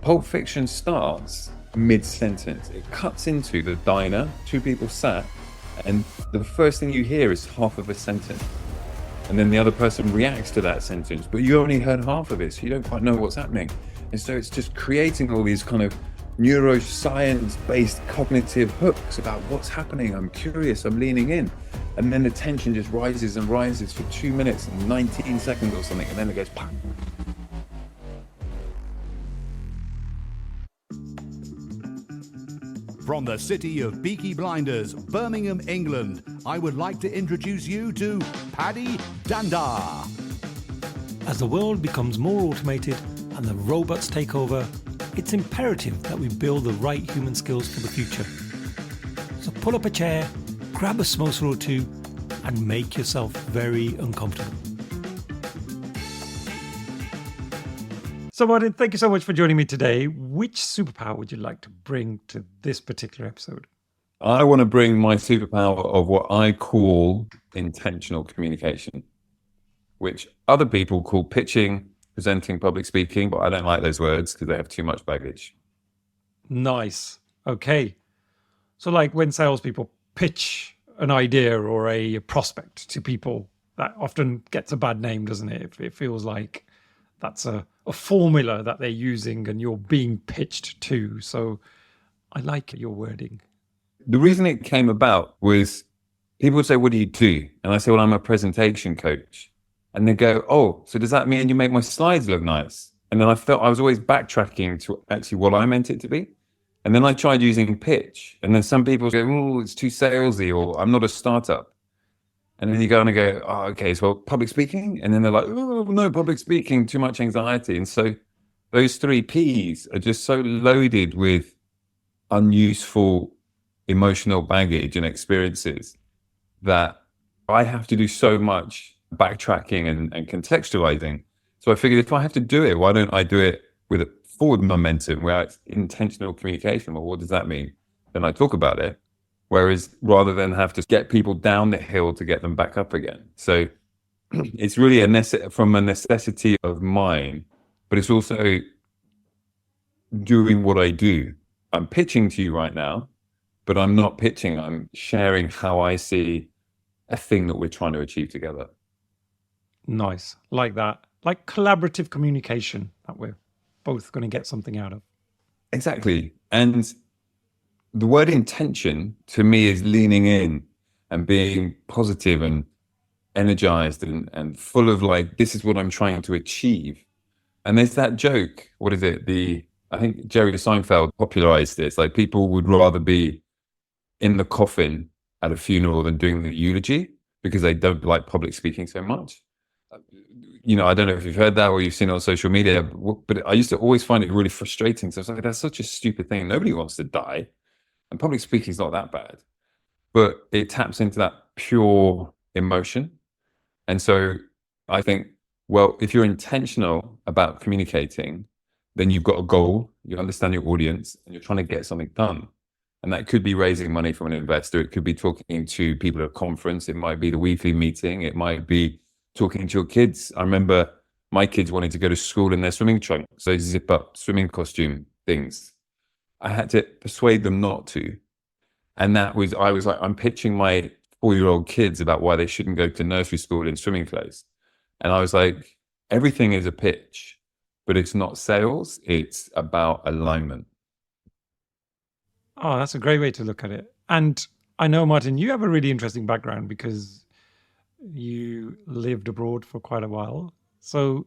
Pulp Fiction starts mid-sentence. It cuts into the diner, two people sat, and the first thing you hear is half of a sentence. And then the other person reacts to that sentence, but you only heard half of it, so you don't quite know what's happening. And so it's just creating all these kind of neuroscience-based cognitive hooks about what's happening. I'm curious, I'm leaning in. And then the tension just rises and rises for 2 minutes and 19 seconds or something, and then it goes pam. From the city of Peaky Blinders, Birmingham, England, I would like to introduce you to Paddy Danda. As the world becomes more automated and the robots take over, it's imperative that we build the right human skills for the future. So pull up a chair, grab a samosa or two, and make yourself very uncomfortable. So Martin, thank you so much for joining me today. Which superpower would you like to bring to this particular episode? I want to bring my superpower of what I call intentional communication, which other people call pitching, presenting, public speaking, but I don't like those words because they have too much baggage. Nice. Okay. So like when salespeople pitch an idea or a prospect to people, that often gets a bad name, doesn't it? It feels like that's a formula that they're using and you're being pitched to. So I like your wording. The reason it came about was people would say, what do you do? And I say, well, I'm a presentation coach. And they go, oh, so does that mean you make my slides look nice? And then I felt I was always backtracking to actually what I meant it to be. And then I tried using pitch. And then some people go, oh, it's too salesy, or I'm not a startup. And then you go and go, oh, okay, so public speaking? And then they're like, oh, no, public speaking, too much anxiety. And so those 3 Ps are just so loaded with unuseful emotional baggage and experiences that I have to do so much backtracking and contextualizing. So I figured if I have to do it, why don't I do it with a forward momentum where it's intentional communication? Well, what does that mean? Then I talk about it. Whereas rather than have to get people down the hill to get them back up again. So it's really from a necessity of mine, but it's also doing what I do. I'm pitching to you right now, but I'm not pitching. I'm sharing how I see a thing that we're trying to achieve together. Nice. Like that. Like collaborative communication that we're both going to get something out of. Exactly. And the word intention to me is leaning in and being positive and energized and full of like, this is what I'm trying to achieve. And there's that joke. What is it? I think Jerry Seinfeld popularized this. Like people would rather be in the coffin at a funeral than doing the eulogy because they don't like public speaking so much. You know, I don't know if you've heard that or you've seen it on social media, but I used to always find it really frustrating. So I was like, that's such a stupid thing. Nobody wants to die. And public speaking is not that bad, but it taps into that pure emotion. And so I think, well, if you're intentional about communicating, then you've got a goal, you understand your audience, and you're trying to get something done. And that could be raising money from an investor. It could be talking to people at a conference. It might be the weekly meeting. It might be talking to your kids. I remember my kids wanted to go to school in their swimming trunks, those zip up swimming costume things. I had to persuade them not to. And I was like, I'm pitching my 4-year-old kids about why they shouldn't go to nursery school in swimming clothes. And I was like, everything is a pitch, but it's not sales. It's about alignment. Oh, that's a great way to look at it. And I know, Martin, you have a really interesting background because you lived abroad for quite a while. So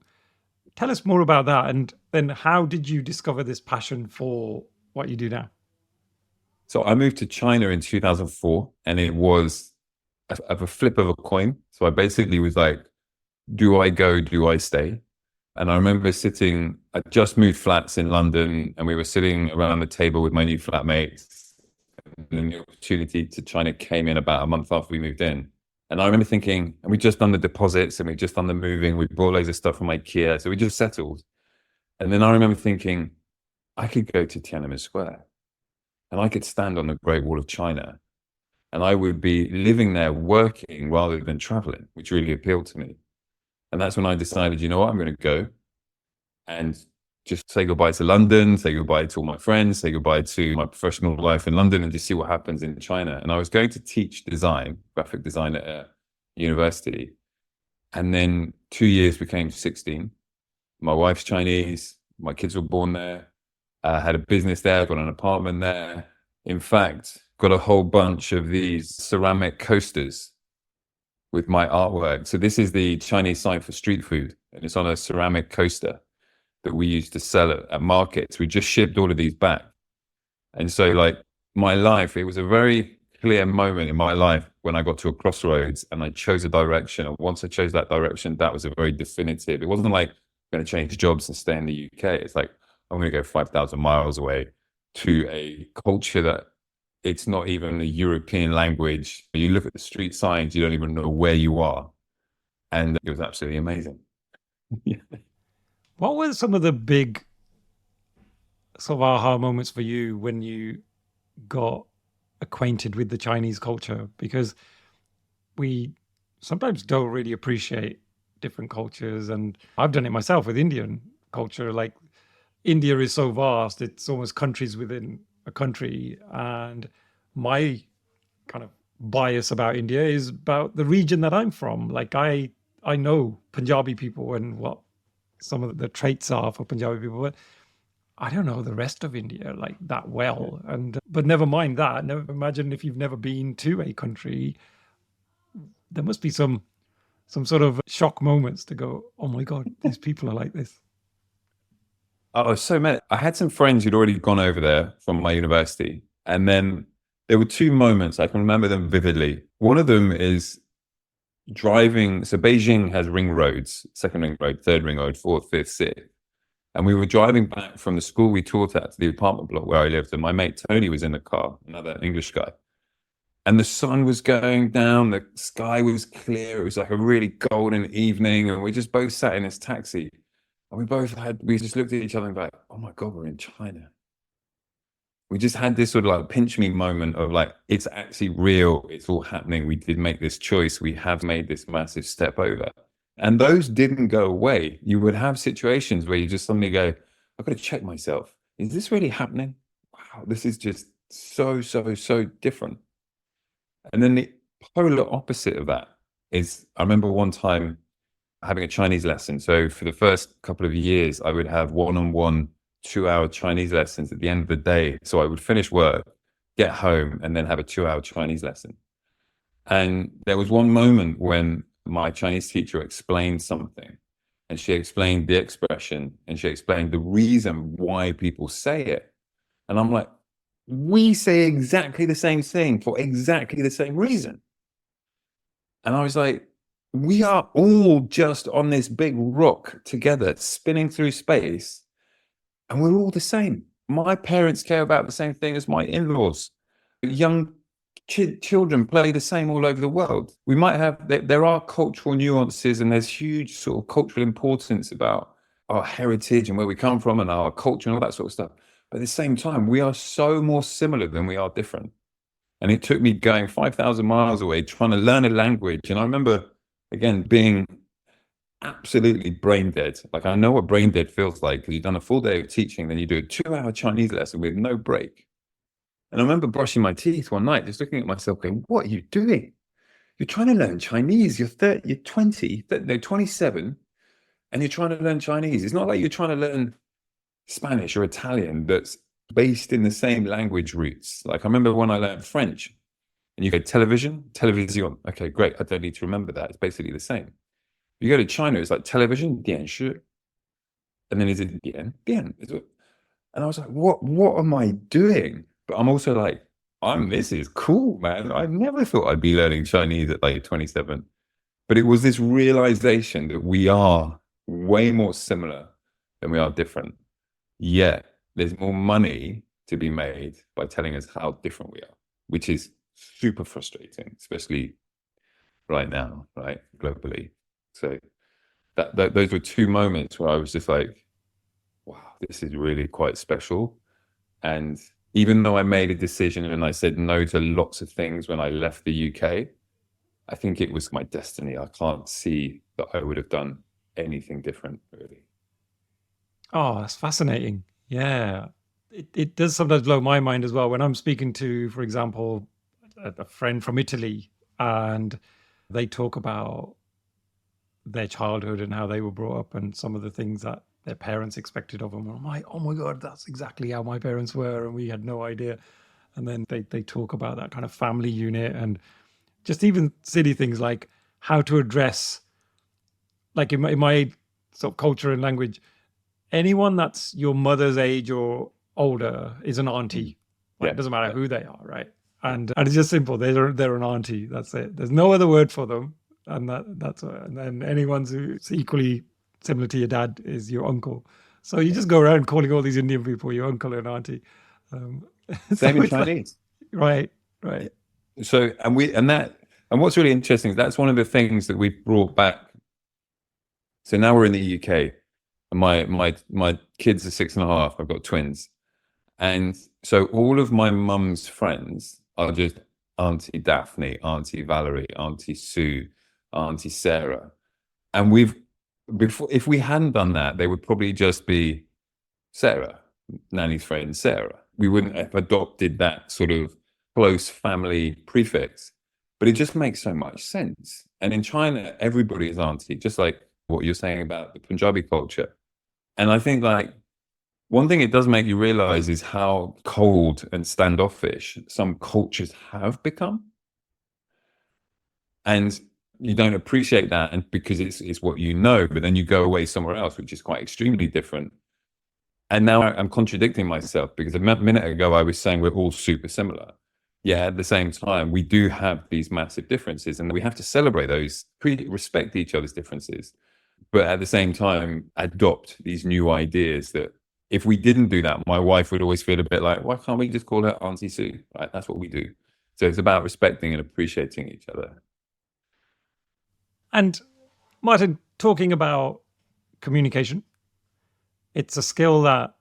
tell us more about that. And then how did you discover this passion for what you do now? So I moved to China in 2004, and it was a flip of a coin. So I basically was like, do I go, do I stay? And I remember I just moved flats in London, and we were sitting around the table with my new flatmates. And then the opportunity to China came in about a month after we moved in. And I remember thinking, and we'd just done the deposits and we'd just done the moving. We bought loads of stuff from IKEA. So we just settled. And then I remember thinking, I could go to Tiananmen Square and I could stand on the Great Wall of China and I would be living there working rather than traveling, which really appealed to me. And that's when I decided, you know what, I'm going to go and just say goodbye to London, say goodbye to all my friends, say goodbye to my professional life in London, and just see what happens in China. And I was going to teach design, graphic design at a university. And then 2 years became 16. My wife's Chinese. My kids were born there. I had a business there, got an apartment there. In fact, got a whole bunch of these ceramic coasters with my artwork. So this is the Chinese sign for street food, and it's on a ceramic coaster that we used to sell at markets. We just shipped all of these back. And so like my life, it was a very clear moment in my life when I got to a crossroads and I chose a direction. And once I chose that direction, that was a very definitive. It wasn't like I'm going to change jobs and stay in the UK. It's like I'm going to go 5,000 miles away to a culture that it's not even a European language. You look at the street signs, you don't even know where you are. And it was absolutely amazing. Yeah. What were some of the big sort of aha moments for you when you got acquainted with the Chinese culture? Because we sometimes don't really appreciate different cultures. And I've done it myself with Indian culture. Like India is so vast, it's almost countries within a country. And my kind of bias about India is about the region that I'm from. Like I know Punjabi people and what some of the traits are for Punjabi people, but I don't know the rest of India like that well. And but never mind that. Never imagine if you've never been to a country, there must be some sort of shock moments to go, oh my God, these people are like this. Oh, so many. I had some friends who'd already gone over there from my university. And then there were two moments, I can remember them vividly. One of them is driving. So Beijing has ring roads, second ring road, third ring road, fourth, fifth, sixth. And we were driving back from the school we taught at to the apartment block where I lived. And my mate Tony was in the car, another English guy. And the sun was going down, the sky was clear. It was like a really golden evening. And we just both sat in this taxi. And we just looked at each other and like, oh my God, we're in China. We just had this sort of like pinch me moment of like, it's actually real. It's all happening. We did make this choice. We have made this massive step over. And those didn't go away. You would have situations where you just suddenly go, I've got to check myself. Is this really happening? Wow, this is just so different. And then the polar opposite of that is, I remember one time having a Chinese lesson. So for the first couple of years, I would have one-on-one 2-hour Chinese lessons at the end of the day. So I would finish work, get home, and then have a 2-hour Chinese lesson. And there was one moment when my Chinese teacher explained something, and she explained the expression, and she explained the reason why people say it. And I'm like, we say exactly the same thing for exactly the same reason. And I was like, we are all just on this big rock together, spinning through space, and we're all the same. My parents care about the same thing as my in-laws. Young children play the same all over the world. We might have, there are cultural nuances, and there's huge sort of cultural importance about our heritage and where we come from and our culture and all that sort of stuff. But at the same time, we are so more similar than we are different. And it took me going 5,000 miles away, trying to learn a language. And I remember, again, being absolutely brain dead. Like, I know what brain dead feels like, because you've done a full day of teaching, then you do a 2-hour Chinese lesson with no break. And I remember brushing my teeth one night, just looking at myself going, what are you doing? You're trying to learn Chinese. You're 27, and you're trying to learn Chinese. It's not like you're trying to learn Spanish or Italian that's based in the same language roots. Like, I remember when I learned French, and you go television. Okay, great. I don't need to remember that. It's basically the same. You go to China, it's like television, 电视. And then is it 电? And I was like, what am I doing? But I'm also like, this is cool, man. I never thought I'd be learning Chinese at like 27. But it was this realization that we are way more similar than we are different. Yet there's more money to be made by telling us how different we are, which is super frustrating, especially right now, right, globally. So those were two moments where I was just like, wow, this is really quite special. And even though I made a decision and I said no to lots of things when I left the UK, I think it was my destiny. I can't see that I would have done anything different, really. Oh, that's fascinating. Yeah. It does sometimes blow my mind as well when I'm speaking to, for example, a friend from Italy, and they talk about their childhood and how they were brought up and some of the things that their parents expected of them. And I'm like, oh my God, that's exactly how my parents were. And we had no idea. And then they talk about that kind of family unit and just even silly things like how to address, like in my sort of culture and language, anyone that's your mother's age or older is an auntie. Like, Yeah. it doesn't matter who they are, right? And it's just simple. They're an auntie. That's it. There's no other word for them, and that's it. And then anyone who's equally similar to your dad is your uncle. So you just go around calling all these Indian people your uncle and auntie. So Same in it's like- Chinese. right, right. So, and what's really interesting is that's one of the things that we brought back. So now we're in the UK, and my kids are 6.5. I've got twins, and so all of my mum's friends are just Auntie Daphne, Auntie Valerie, Auntie Sue, Auntie Sarah, and before, if we hadn't done that, they would probably just be Sarah, Nanny's friend Sarah. We wouldn't have adopted that sort of close family prefix, but it just makes so much sense. And in China, everybody is auntie, just like what you're saying about the Punjabi culture. And I think like one thing it does make you realize is how cold and standoffish some cultures have become. And you don't appreciate that, and because it's what you know, but then you go away somewhere else, which is quite extremely different. And now I'm contradicting myself because a minute ago I was saying we're all super similar. Yeah, at the same time, we do have these massive differences, and we have to celebrate those, respect each other's differences, but at the same time, adopt these new ideas that if we didn't do that, my wife would always feel a bit like, why can't we just call her Auntie Sue? Right? That's what we do. So it's about respecting and appreciating each other. And Martin, talking about communication, it's a skill that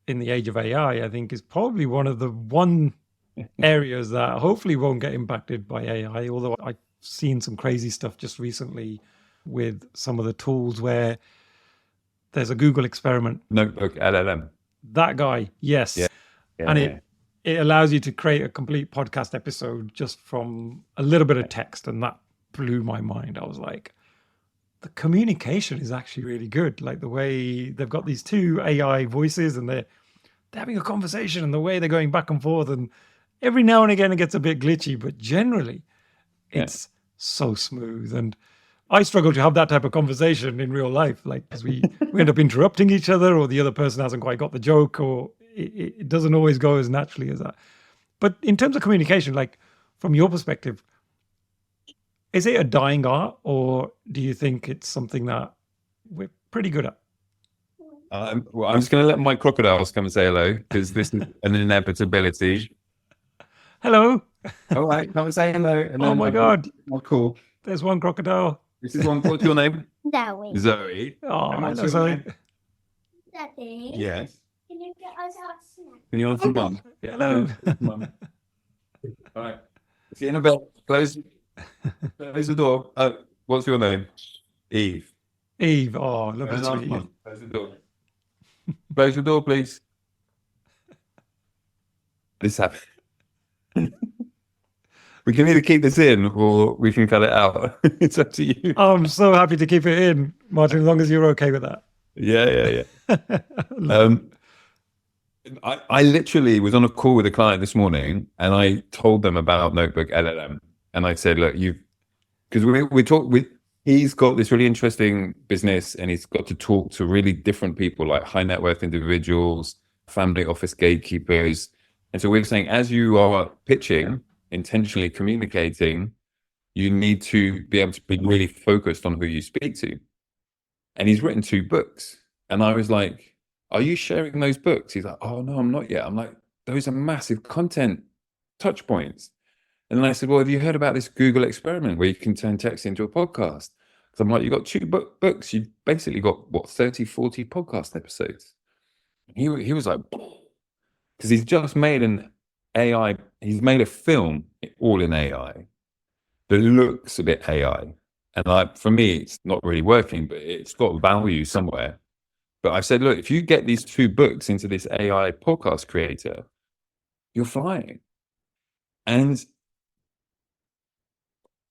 in the age of AI, I think is probably one of the areas that hopefully won't get impacted by AI. Although I've seen some crazy stuff just recently with some of the tools where there's a Google experiment. Notebook LLM. That guy, yes. Yeah. And it allows you to create a complete podcast episode just from a little bit of text. And that blew my mind. I was like, the communication is actually really good. Like the way they've got these two AI voices and they're having a conversation and the way they're going back and forth. And every now and again it gets a bit glitchy, but generally it's so smooth. And I struggle to have that type of conversation in real life, like because we end up interrupting each other, or the other person hasn't quite got the joke, or it doesn't always go as naturally as that. But in terms of communication, like from your perspective, is it a dying art, or do you think it's something that we're pretty good at? Well, I'm just going to let my crocodiles come and say hello because this is an inevitability. Hello. All right, come and say hello. And Oh my God. Oh, cool. There's one crocodile. This is one. What's your name? Zoe. Zoe. Oh, And what's hello, your Zoe. name? Daddy, Yes. can you get us our snack? Can you answer mum? Hello. Mum. All right. See you in a bit. Close the door. What's your name? Eve. Eve. Oh, lovely Close to meet you. the door. Close the door, please. This happened. We can either keep this in or we can cut it out. It's up to you. I'm so happy to keep it in, Martin, as long as you're okay with that. Yeah. I literally was on a call with a client this morning and I told them about Notebook LLM. And I said, look, because he's got this really interesting business and he's got to talk to really different people like high net worth individuals, family office gatekeepers. And so we're saying, as you are pitching, intentionally communicating, you need to be able to be really focused on who you speak to. And he's written 2 books. And I was like, are you sharing those books? He's like, oh, no, I'm not yet. I'm like, those are massive content touch points. And then I said, well, have you heard about this Google experiment where you can turn text into a podcast? Because I'm like, you got 2 books. You've basically got, 30, 40 podcast episodes. He was like, because he's just made he's made a film all in AI that looks a bit AI. And for me, it's not really working, but it's got value somewhere. But I've said, look, if you get these 2 books into this AI podcast creator, you're flying. And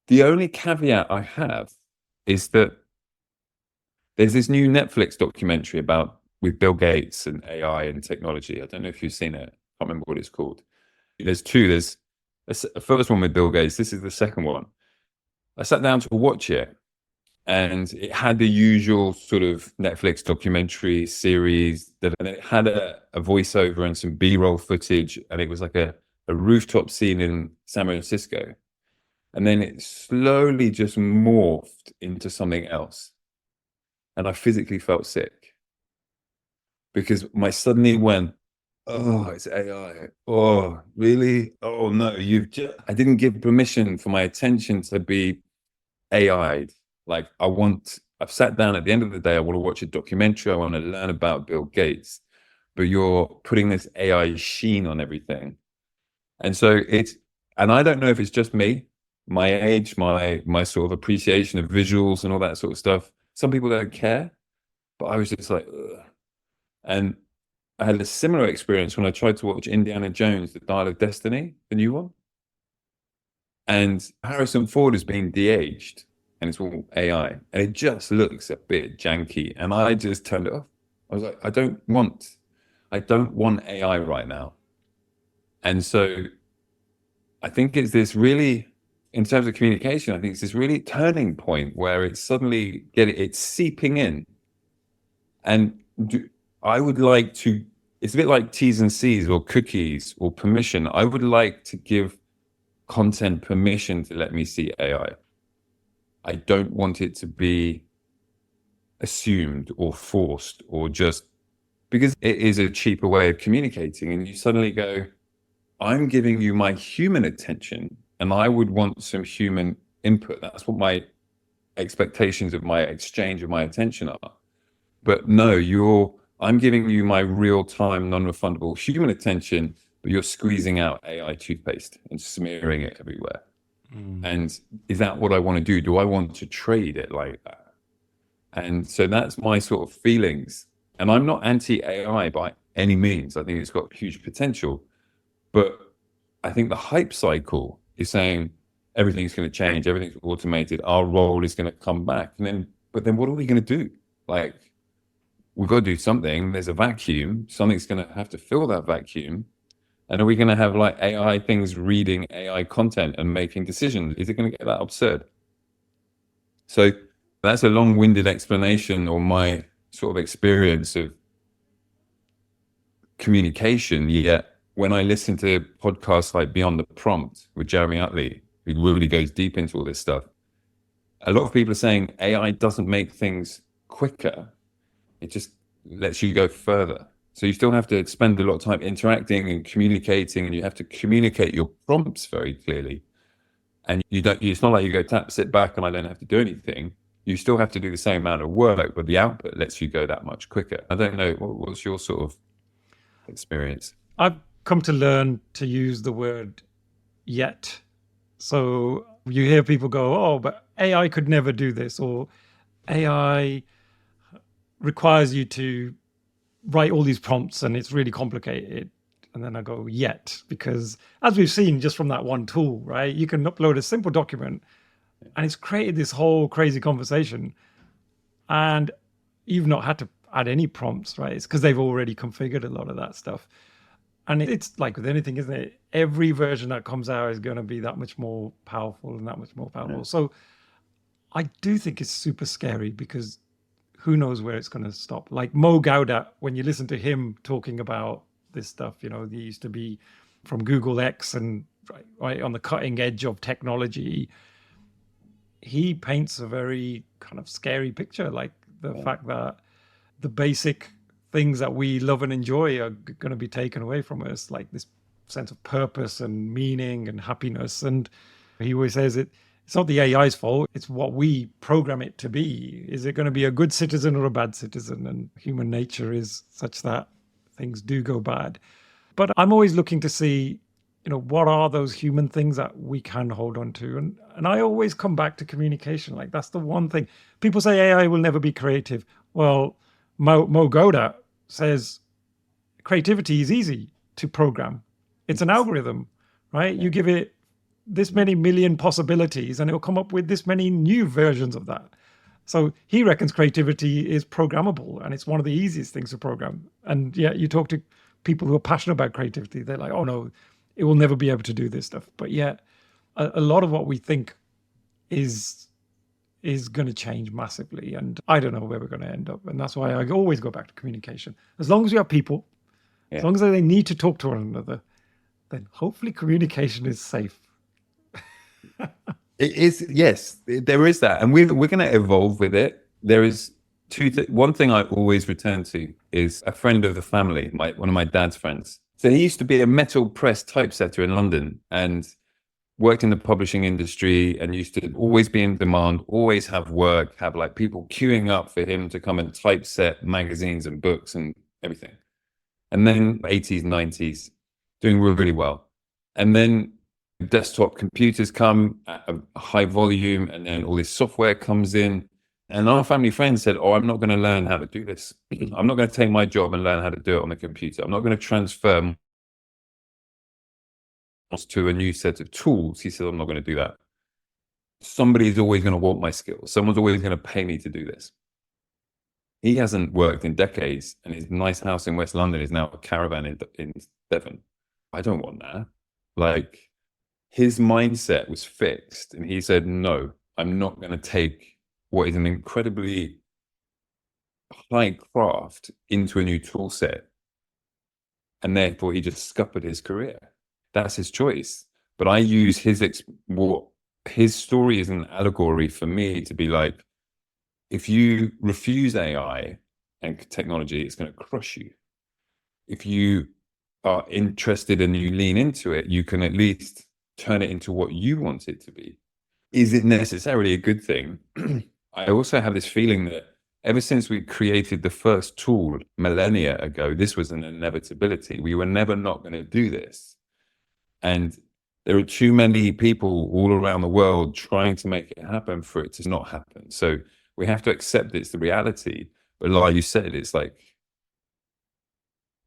the only caveat I have is that there's this new Netflix documentary about with Bill Gates and AI and technology. I don't know if you've seen it. I can't remember what it's called. There's 2. There's a first one with Bill Gates. This is the second one. I sat down to watch it, and it had the usual sort of Netflix documentary series, and it had a voiceover and some B-roll footage, and it was like a rooftop scene in San Francisco. And then it slowly just morphed into something else. And I physically felt sick because I suddenly went, oh, it's AI. Oh, really? Oh, no, I didn't give permission for my attention to be AI'd. Like I've sat down at the end of the day, I want to watch a documentary. I want to learn about Bill Gates, but you're putting this AI sheen on everything. And so and I don't know if it's just me, my age, my sort of appreciation of visuals and all that sort of stuff. Some people don't care, but I was just like, ugh. And I had a similar experience when I tried to watch Indiana Jones, The Dial of Destiny, the new one. And Harrison Ford has been de-aged, and it's all AI, and it just looks a bit janky. And I just turned it off. I was like, I don't want AI right now. And so I think it's this really, in terms of communication, I think it's this really turning point where it's suddenly it's seeping in. And I would like to, it's a bit like T's and C's or cookies or permission. I would like to give content permission to let me see AI. I don't want it to be assumed or forced or just because it is a cheaper way of communicating. And you suddenly go, I'm giving you my human attention and I would want some human input. That's what my expectations of my exchange of my attention are. But no, I'm giving you my real-time, non-refundable human attention, but you're squeezing out AI toothpaste and smearing it everywhere. And is that what I want to do? Do I want to trade it like that? And so that's my sort of feelings. And I'm not anti-AI by any means. I think it's got huge potential. But I think the hype cycle is saying everything's going to change, everything's automated, our role is going to come back. But then what are we going to do? Like, we've got to do something. There's a vacuum. Something's going to have to fill that vacuum. And are we going to have like AI things reading AI content and making decisions? Is it going to get that absurd? So that's a long-winded explanation or my sort of experience of communication. Yet when I listen to podcasts like Beyond the Prompt with Jeremy Utley, who really goes deep into all this stuff, a lot of people are saying AI doesn't make things quicker. It just lets you go further. So you still have to spend a lot of time interacting and communicating, and you have to communicate your prompts very clearly. And it's not like you go sit back and I don't have to do anything. You still have to do the same amount of work, but the output lets you go that much quicker. I don't know, what's your sort of experience? I've come to learn to use the word yet. So you hear people go, oh, but AI could never do this, or AI requires you to write all these prompts and it's really complicated. And then I go, yet, because as we've seen just from that one tool, right, you can upload a simple document and it's created this whole crazy conversation. And you've not had to add any prompts, right? It's because they've already configured a lot of that stuff. And it's like with anything, isn't it? Every version that comes out is going to be that much more powerful and that much more powerful. Yeah. So I do think it's super scary because who knows where it's going to stop. Like Mo Gaudat, when you listen to him talking about this stuff, he used to be from Google X and right on the cutting edge of technology. He paints a very kind of scary picture, like the fact that the basic things that we love and enjoy are going to be taken away from us, like this sense of purpose and meaning and happiness. And he always says it's not the AI's fault, it's what we program it to be. Is it going to be a good citizen or a bad citizen? And human nature is such that things do go bad. But I'm always looking to see, what are those human things that we can hold on to? And I always come back to communication. Like that's the one thing. People say AI will never be creative. Well, Mo Goda says creativity is easy to program. It's an algorithm, right? You give it this many million possibilities and it'll come up with this many new versions of that. So he reckons creativity is programmable and it's one of the easiest things to program. And yeah, you talk to people who are passionate about creativity, they're like, oh no, it will never be able to do this stuff. But yeah, a lot of what we think is going to change massively. And I don't know where we're going to end up. And that's why I always go back to communication. As long as we have people, as long as they need to talk to one another, then hopefully communication is safe. It is, yes, there is that, and we're going to evolve with it. There is one thing I always return to is a friend of the family, one of my dad's friends. So he used to be a metal press typesetter in London and worked in the publishing industry and used to always be in demand, always have work, have like people queuing up for him to come and typeset magazines and books and everything. And then 80s, 90s, doing really well. And then desktop computers come at a high volume, and then all this software comes in. And our family friends said, oh, I'm not going to learn how to do this. I'm not going to take my job and learn how to do it on the computer. I'm not going to transfer to a new set of tools. He said, I'm not going to do that. Somebody's always going to want my skills. Someone's always going to pay me to do this. He hasn't worked in decades, and his nice house in West London is now a caravan in Devon. I don't want that. Like, his mindset was fixed, and he said, no, I'm not going to take what is an incredibly high craft into a new tool set. And therefore, he just scuppered his career. That's his choice. But I use his story is an allegory for me to be like, if you refuse AI and technology, it's going to crush you. If you are interested and you lean into it, you can at least turn it into what you want it to be. Is it necessarily a good thing? I also have this feeling that ever since we created the first tool millennia ago, this was an inevitability. We were never not going to do this. And there are too many people all around the world trying to make it happen for it to not happen. So we have to accept it's the reality. But like you said, it's like,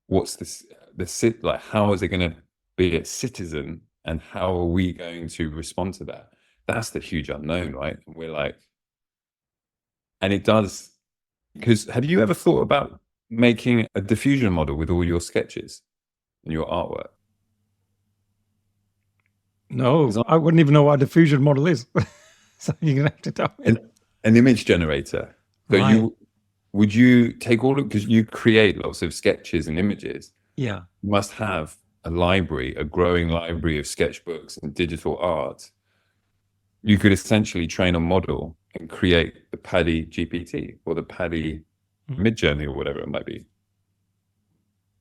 what's this? Like, how is it going to be a citizen, and how are we going to respond to that? That's the huge unknown, right? And we're like, and it does, because have you ever thought about making a diffusion model with all your sketches and your artwork? No, I wouldn't even know what a diffusion model is. So you're going to have to tell me. An image generator. So Right. would you take all of, because you create lots of sketches and images. Yeah. You must have a library, a growing library of sketchbooks and digital art. You could essentially train a model and create the Paddy GPT or the Paddy Midjourney or whatever it might be.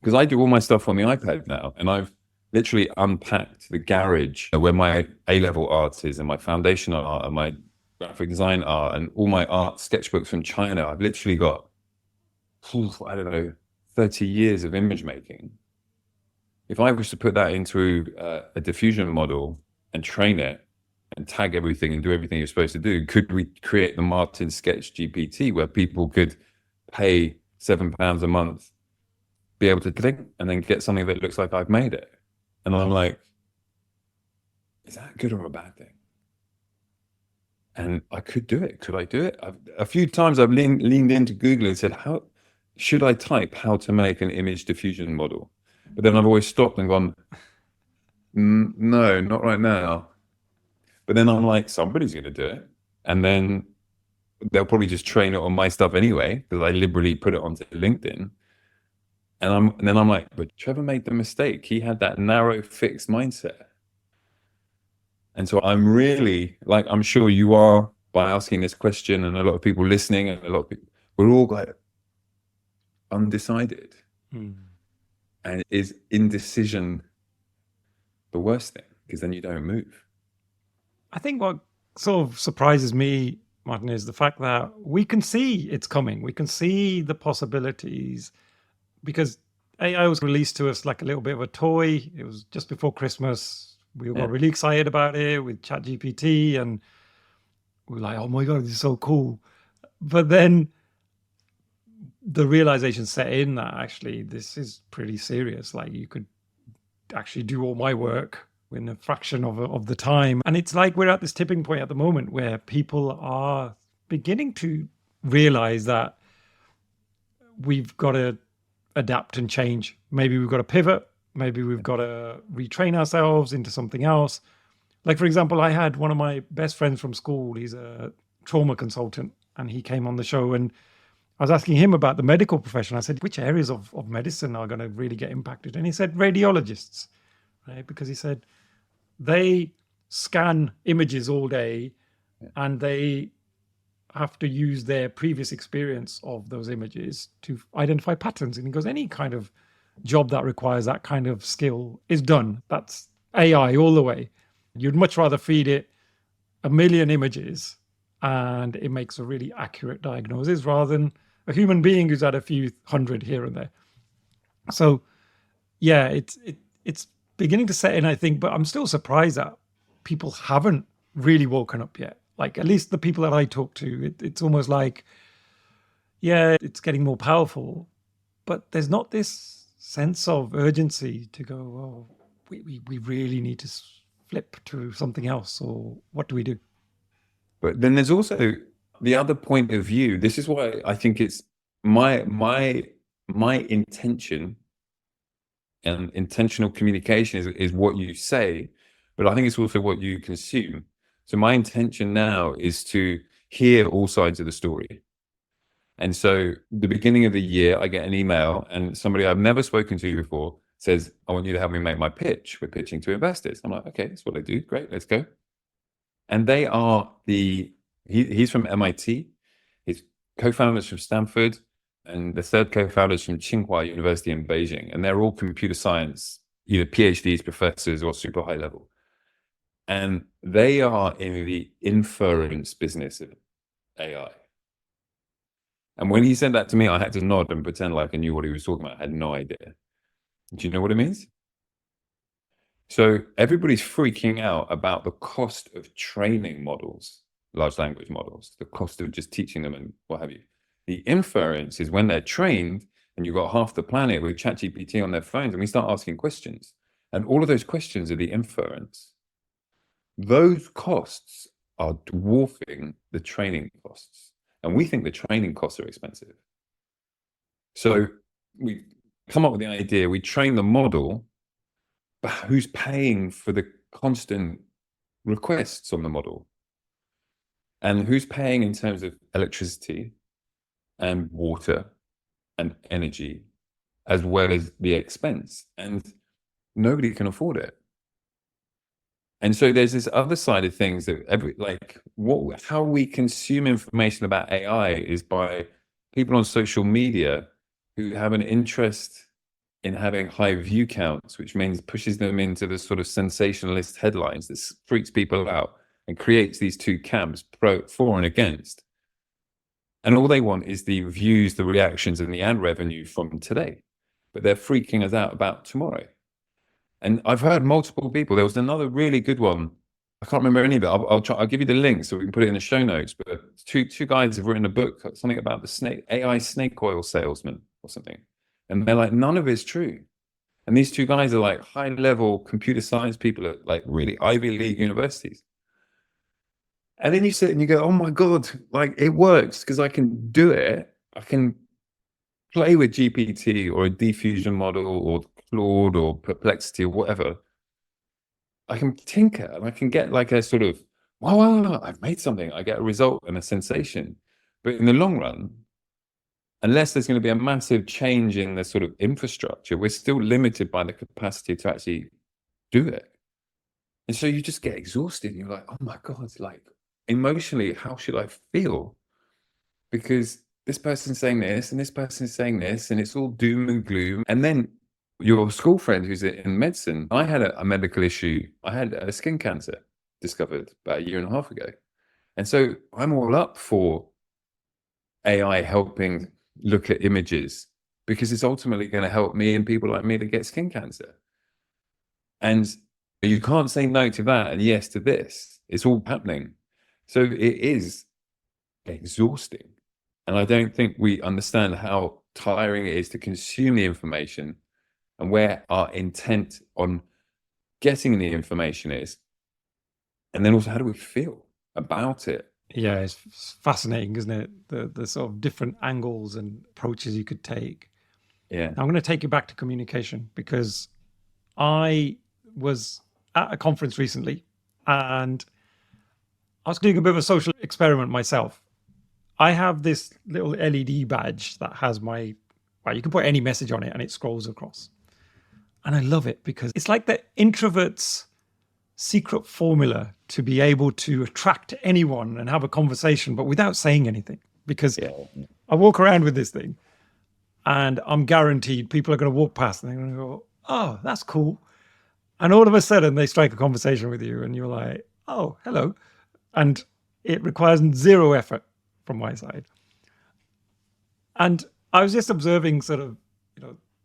Because I do all my stuff on the iPad now, and I've literally unpacked the garage where my A-level art is, and my foundational art, and my graphic design art, and all my art sketchbooks from China. I've literally got, I don't know, 30 years of image making. If I was to put that into a diffusion model and train it and tag everything and do everything you're supposed to do, could we create the Martin Sketch GPT where people could pay £7 a month, be able to click and then get something that looks like I've made it? And I'm like, is that a good or a bad thing? And I could do it. Could I do it? A few times I've leaned into Google and said, how should I type how to make an image diffusion model? But then I've always stopped and gone, no, not right now. But then I'm like, somebody's going to do it. And then they'll probably just train it on my stuff anyway, because I liberally put it onto LinkedIn. And then I'm like, but Trevor made the mistake. He had that narrow, fixed mindset. And so I'm really, like, I'm sure you are, by asking this question, and a lot of people listening, and a lot of people, we're all like undecided. And is indecision the worst thing? Because then you don't move. I think what sort of surprises me, Martin, is the fact that we can see it's coming. We can see the possibilities, because AI was released to us like a little bit of a toy. It was just before Christmas. We all got really excited about it with ChatGPT, and we were like, oh my God, this is so cool. But then the realization set in that actually this is pretty serious. Like you could actually do all my work in a fraction of the time. And it's like we're at this tipping point at the moment where people are beginning to realize that we've got to adapt and change. Maybe we've got to pivot. Maybe we've got to retrain ourselves into something else. Like, for example, I had one of my best friends from school. He's a trauma consultant, and he came on the show, and I was asking him about the medical profession. I said, which areas of medicine are going to really get impacted? And he said, radiologists, right? Because he said they scan images all day and they have to use their previous experience of those images to identify patterns. And he goes, any kind of job that requires that kind of skill is done. That's AI all the way. You'd much rather feed it 1 million images and it makes a really accurate diagnosis rather than a human being who's had a few hundred here and there. So yeah, it's beginning to set in, I think, but I'm still surprised that people haven't really woken up yet. Like, at least the people that I talk to, it's almost like, yeah, it's getting more powerful, but there's not this sense of urgency to go, oh, we really need to flip to something else, or what do we do? But then there's also the other point of view. This is why I think it's my intention, and intentional communication is what you say, but I think it's also what you consume. So my intention now is to hear all sides of the story. And so the beginning of the year, I get an email and somebody I've never spoken to before says, I want you to help me make my pitch. We're pitching to investors. I'm like, okay, that's what I do. Great, let's go. And they are he's from MIT. His co-founders from Stanford, and the third co-founder is from Tsinghua University in Beijing. And they're all computer science, either PhDs, professors, or super high level. And they are in the inference business of AI. And when he said that to me, I had to nod and pretend like I knew what he was talking about. I had no idea. Do you know what it means? So everybody's freaking out about the cost of training models, large language models, the cost of just teaching them and what have you. The inference is when they're trained and you've got half the planet with ChatGPT on their phones and we start asking questions. And all of those questions are the inference. Those costs are dwarfing the training costs. And we think the training costs are expensive. So we come up with the idea, we train the model, but who's paying for the constant requests on the model? And who's paying in terms of electricity and water and energy, as well as the expense? And nobody can afford it. And so there's this other side of things that how we consume information about AI is by people on social media who have an interest in having high view counts, which means pushes them into the sort of sensationalist headlines that freaks people out and creates these two camps, for and against. And all they want is the views, the reactions, and the ad revenue from today. But they're freaking us out about tomorrow. And I've heard multiple people. There was another really good one. I can't remember any of it. I'll give you the link so we can put it in the show notes. But two guys have written a book, something about the AI snake oil salesman or something. And they're like, none of it's true. And these two guys are like high-level computer science people at like really Ivy League universities. And then you sit and you go, oh my God, like it works because I can do it. I can play with GPT or a diffusion model or Claude or Perplexity or whatever. I can tinker and I can get like a sort of, wow, I've made something. I get a result and a sensation. But in the long run, unless there's going to be a massive change in the sort of infrastructure, we're still limited by the capacity to actually do it. And so you just get exhausted and you're like, oh my God, like emotionally, how should I feel? Because this person's saying this and this person's saying this and it's all doom and gloom. And then your school friend who's in medicine, I had a medical issue. I had a skin cancer discovered about 1.5 years ago. And so I'm all up for AI helping look at images because it's ultimately going to help me and people like me to get skin cancer. And you can't say no to that and yes to this. It's all happening. So it is exhausting. And I don't think we understand how tiring it is to consume the information and where our intent on getting the information is. And then also, how do we feel about it? Yeah, it's fascinating, isn't it? The sort of different angles and approaches you could take. Yeah. I'm going to take you back to communication, because I was at a conference recently and I was doing a bit of a social experiment myself. I have this little LED badge that has my, well, you can put any message on it and it scrolls across. And I love it because it's like the introvert's secret formula to be able to attract anyone and have a conversation, but without saying anything. Because I walk around with this thing and I'm guaranteed people are going to walk past and they're going to go, oh, that's cool. And all of a sudden they strike a conversation with you and you're like, oh, hello. And it requires zero effort from my side. And I was just observing sort of,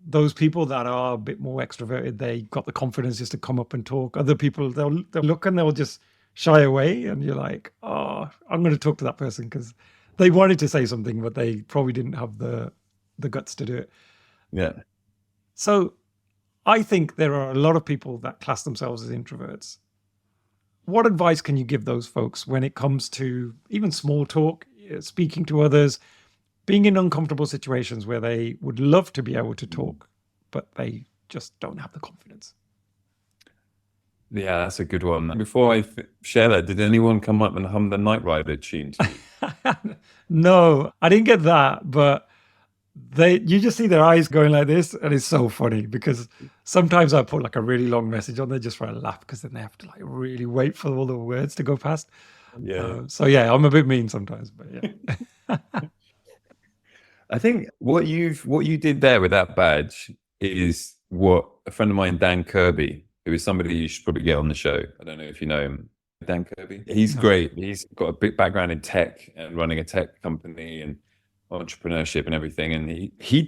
those people that are a bit more extroverted, they got the confidence just to come up and talk. Other people, they'll look and they'll just shy away. And you're like, oh, I'm going to talk to that person because they wanted to say something, but they probably didn't have the guts to do it. Yeah. So I think there are a lot of people that class themselves as introverts. What advice can you give those folks when it comes to even small talk, speaking to others, being in uncomfortable situations where they would love to be able to talk, but they just don't have the confidence? Yeah, that's a good one. Before I share that, did anyone come up and hum the Knight Rider tune to you? No, I didn't get that, but you just see their eyes going like this, and it's so funny because sometimes I put like a really long message on there just for a laugh, because then they have to like really wait for all the words to go past. Yeah. So yeah, I'm a bit mean sometimes, but yeah. I think what you did there with that badge is what a friend of mine, Dan Kirby, who is somebody you should probably get on the show. I don't know if you know him. Dan Kirby. He's great. He's got a big background in tech and running a tech company and entrepreneurship and everything. And he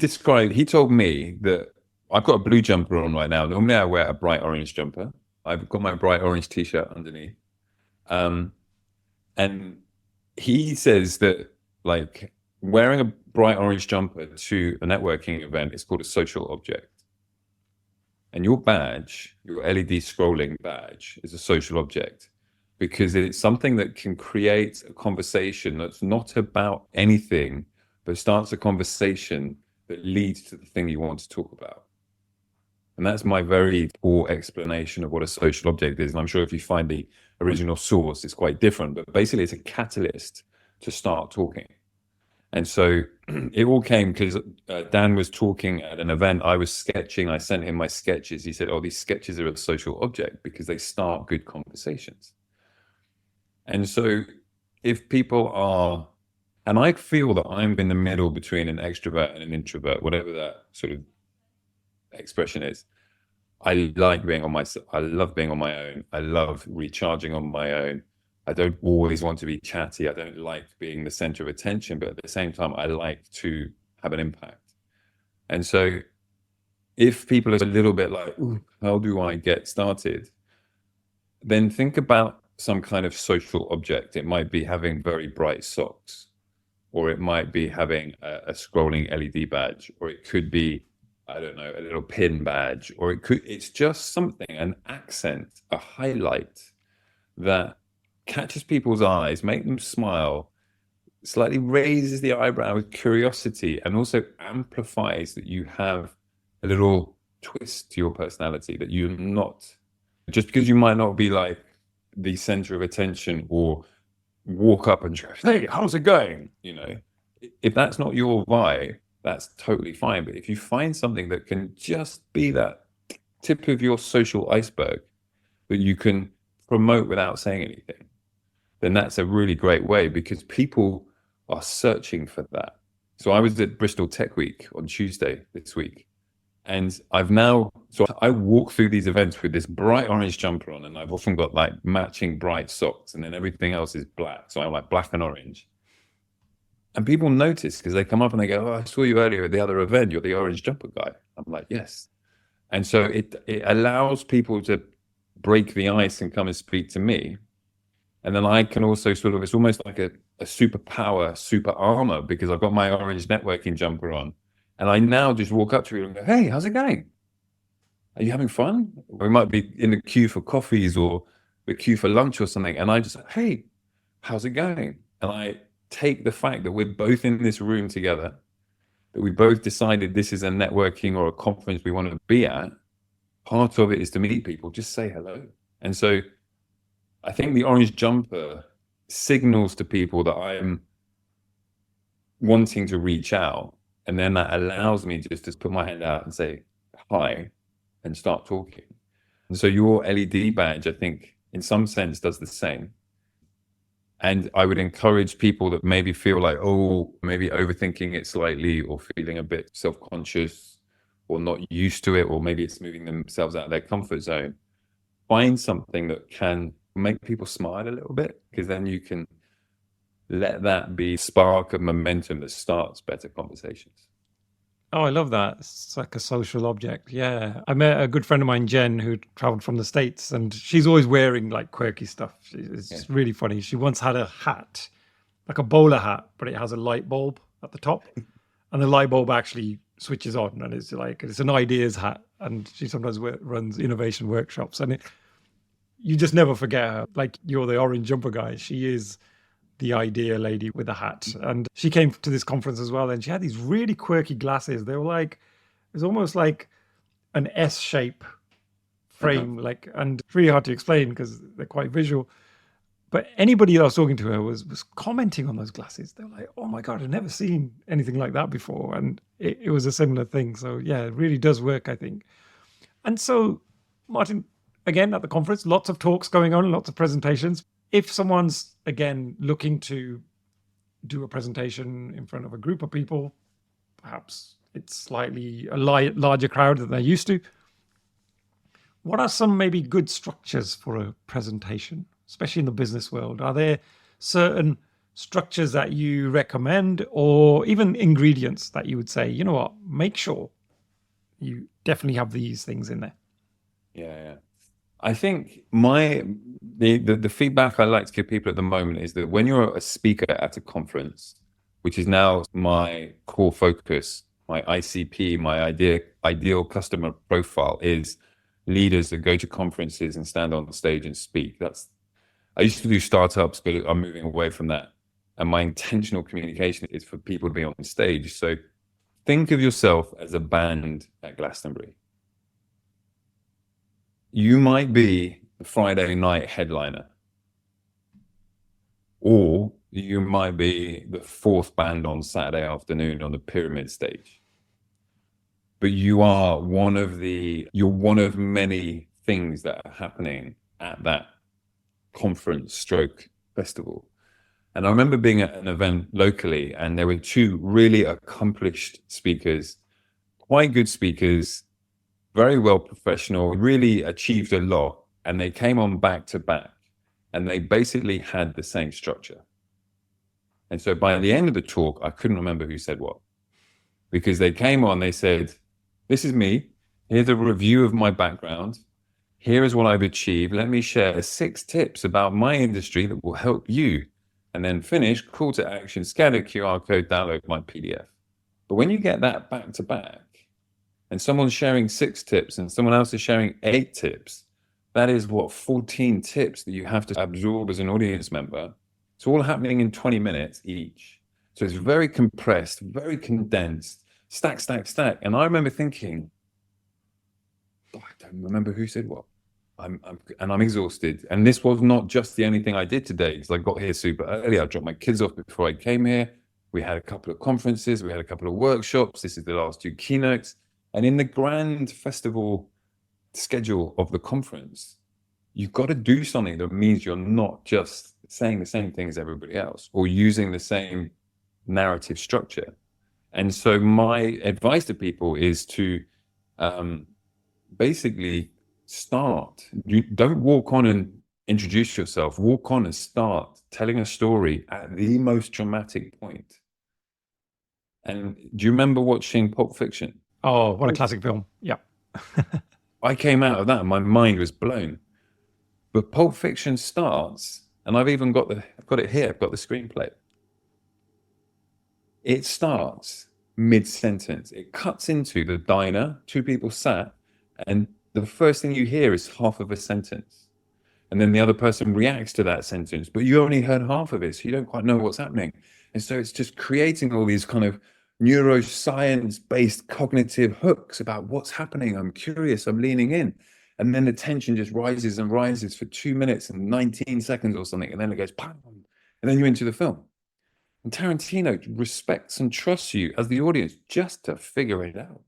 told me that I've got a blue jumper on right now. Normally I wear a bright orange jumper. I've got my bright orange t-shirt underneath. And he says that like wearing a bright orange jumper to a networking event is called a social object. And your badge, your LED scrolling badge, is a social object because it's something that can create a conversation that's not about anything, but starts a conversation that leads to the thing you want to talk about. And that's my very poor explanation of what a social object is. And I'm sure if you find the original source, it's quite different, but basically it's a catalyst to start talking. And so it all came because Dan was talking at an event. I was sketching. I sent him my sketches. He said, oh, these sketches are a social object because they start good conversations. And so if people are, and I feel that I'm in the middle between an extrovert and an introvert, whatever that sort of expression is. I like being on I love being on my own. I love recharging on my own. I don't always want to be chatty. I don't like being the center of attention, but at the same time, I like to have an impact. And so if people are a little bit like, ooh, how do I get started? Then think about some kind of social object. It might be having very bright socks, or it might be having a scrolling LED badge, or it could be, I don't know, a little pin badge, or it's just something, an accent, a highlight that catches people's eyes, make them smile, slightly raises the eyebrow with curiosity, and also amplifies that you have a little twist to your personality, that you're not, just because you might not be like the center of attention or walk up and say, hey, how's it going? You know, if that's not your vibe, that's totally fine. But if you find something that can just be that tip of your social iceberg that you can promote without saying anything, then that's a really great way, because people are searching for that. So I was at Bristol Tech Week on Tuesday this week, and so I walk through these events with this bright orange jumper on, and I've often got like matching bright socks, and then everything else is black. So I'm like black and orange. And people notice because they come up and they go, oh, I saw you earlier at the other event. You're the orange jumper guy. I'm like, yes. And so it allows people to break the ice and come and speak to me. And then I can also it's almost like a a superpower, super armor, because I've got my orange networking jumper on. And I now just walk up to you and go, hey, how's it going? Are you having fun? We might be in the queue for coffees or the queue for lunch or something. And I just, hey, how's it going? And I take the fact that we're both in this room together, that we both decided this is a networking or a conference we want to be at. Part of it is to meet people, just say hello. And so I think the orange jumper signals to people that I'm wanting to reach out. And then that allows me just to put my hand out and say hi and start talking. And so your LED badge, I think, in some sense, does the same. And I would encourage people that maybe feel like, oh, maybe overthinking it slightly or feeling a bit self-conscious or not used to it, or maybe it's moving themselves out of their comfort zone. Find something that can make people smile a little bit, because then you can let that be spark of momentum that starts better conversations. Oh, I love that. It's like a social object. Yeah. I met a good friend of mine, Jen, who traveled from the States, and she's always wearing like quirky stuff. It's really funny. She once had a hat, like a bowler hat, but it has a light bulb at the top. And the light bulb actually switches on, and it's an ideas hat. And she sometimes runs innovation workshops. And you just never forget her. Like, you're the orange jumper guy. She is the idea lady with a hat. And she came to this conference as well, and she had these really quirky glasses. They were like, it was almost like an S shape frame, and it's really hard to explain because they're quite visual. But anybody that was talking to her was commenting on those glasses. They were like, oh my God, I've never seen anything like that before. And it was a similar thing. So yeah, it really does work, I think. And so, Martin, again, at the conference, lots of talks going on, lots of presentations. If someone's, again, looking to do a presentation in front of a group of people, perhaps it's slightly a larger crowd than they're used to, what are some maybe good structures for a presentation, especially in the business world? Are there certain structures that you recommend, or even ingredients that you would say, you know what, make sure you definitely have these things in there? Yeah. I think the feedback I like to give people at the moment is that when you're a speaker at a conference, which is now my core focus, my ICP, my ideal customer profile is leaders that go to conferences and stand on the stage and speak. I used to do startups, but I'm moving away from that. And my intentional communication is for people to be on stage. So think of yourself as a band at Glastonbury. You might be the Friday night headliner, or you might be the fourth band on Saturday afternoon on the pyramid stage. But you're one of many things that are happening at that conference stroke festival. And I remember being at an event locally, and there were two really accomplished speakers, quite good speakers, very well professional, really achieved a lot. And they came on back to back, and they basically had the same structure. And so by the end of the talk, I couldn't remember who said what, because they came on, they said, this is me. Here's a review of my background. Here is what I've achieved. Let me share 6 tips about my industry that will help you. And then finish, call to action, scan a QR code, download my PDF. But when you get that back to back, and someone's sharing 6 tips and someone else is sharing 8 tips, that is 14 tips that you have to absorb as an audience member. It's all happening in 20 minutes each. So it's very compressed, very condensed, stack. And I remember thinking, I don't remember who said what. I'm exhausted. And this was not just the only thing I did today, because I got here super early. I dropped my kids off before I came here. We had a couple of conferences. We had a couple of workshops. This is the last 2 keynotes. And in the grand festival schedule of the conference, you've got to do something that means you're not just saying the same thing as everybody else or using the same narrative structure. And so my advice to people is to basically start. You don't walk on and introduce yourself. Walk on and start telling a story at the most dramatic point. And do you remember watching Pulp Fiction? Oh, what a classic film. Yeah. I came out of that and my mind was blown. But Pulp Fiction starts, and I've got it here. I've got the screenplay. It starts mid-sentence. It cuts into the diner, two people sat, and the first thing you hear is half of a sentence. And then the other person reacts to that sentence, but you only heard half of it, so you don't quite know what's happening. And so it's just creating all these kind of neuroscience-based cognitive hooks about what's happening. I'm curious, I'm leaning in. And then the tension just rises and rises for 2 minutes and 19 seconds or something. And then it goes, bam, and then you're into the film. And Tarantino respects and trusts you as the audience just to figure it out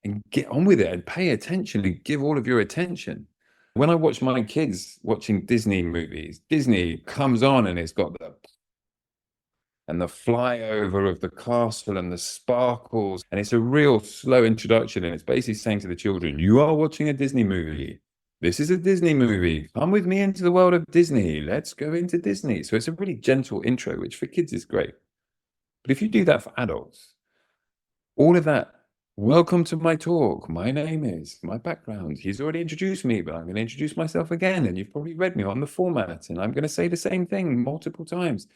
and get on with it and pay attention and give all of your attention. When I watch my kids watching Disney movies, Disney comes on and it's got the flyover of the castle and the sparkles. And it's a real slow introduction. And it's basically saying to the children, you are watching a Disney movie. This is a Disney movie. Come with me into the world of Disney. Let's go into Disney. So it's a really gentle intro, which for kids is great. But if you do that for adults, all of that, welcome to my talk. My name is, my background. He's already introduced me, but I'm going to introduce myself again. And you've probably read me on the format. And I'm going to say the same thing multiple times.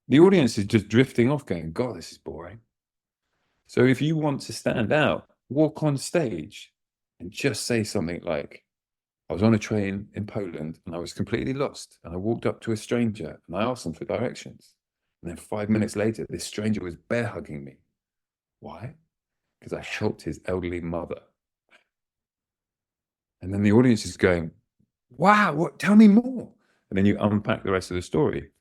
The audience is just drifting off going, God, this is boring. So if you want to stand out, walk on stage and just say something like, I was on a train in Poland and I was completely lost. And I walked up to a stranger and I asked them for directions. And then 5 minutes later, this stranger was bear hugging me. Why? Because I helped his elderly mother. And then the audience is going, wow, what? Tell me more. And then you unpack the rest of the story.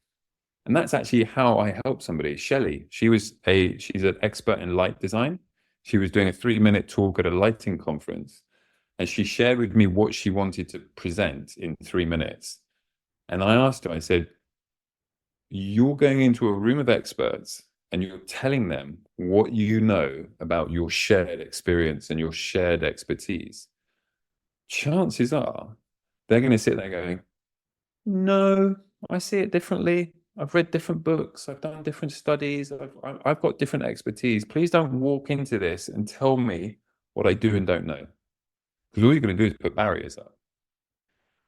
And that's actually how I helped somebody. Shelley, she's an expert in light design. She was doing a 3-minute talk at a lighting conference. And she shared with me what she wanted to present in 3 minutes. And I asked her, I said, you're going into a room of experts and you're telling them what you know about your shared experience and your shared expertise. Chances are they're going to sit there going, no, I see it differently. I've read different books. I've done different studies. I've got different expertise. Please don't walk into this and tell me what I do and don't know. Because all you're going to do is put barriers up.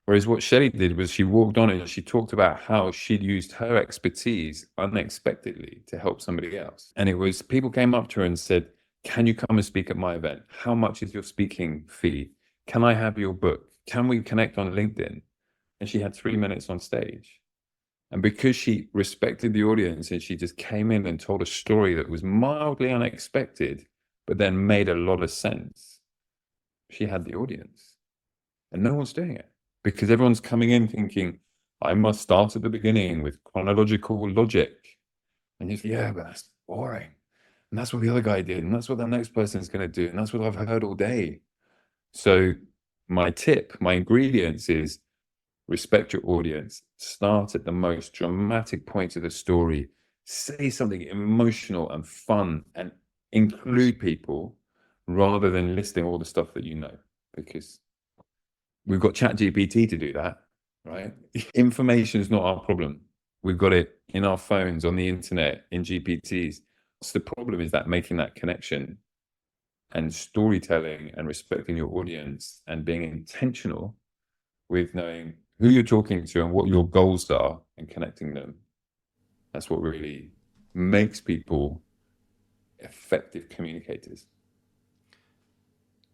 Whereas what Shelley did was she walked on and she talked about how she'd used her expertise unexpectedly to help somebody else. And it was people came up to her and said, can you come and speak at my event? How much is your speaking fee? Can I have your book? Can we connect on LinkedIn? And she had 3 minutes on stage. And because she respected the audience and she just came in and told a story that was mildly unexpected, but then made a lot of sense, she had the audience. And no one's doing it because everyone's coming in thinking, I must start at the beginning with chronological logic. And you're, yeah, but that's boring. And that's what the other guy did. And that's what the next person is going to do. And that's what I've heard all day. So my tip, my ingredients is respect your audience, start at the most dramatic point of the story, say something emotional and fun and include people rather than listing all the stuff that you know, because we've got ChatGPT to do that, right? Information is not our problem. We've got it in our phones, on the internet, in GPTs. So the problem is that making that connection and storytelling and respecting your audience and being intentional with knowing who you're talking to and what your goals are and connecting them. That's what really makes people effective communicators.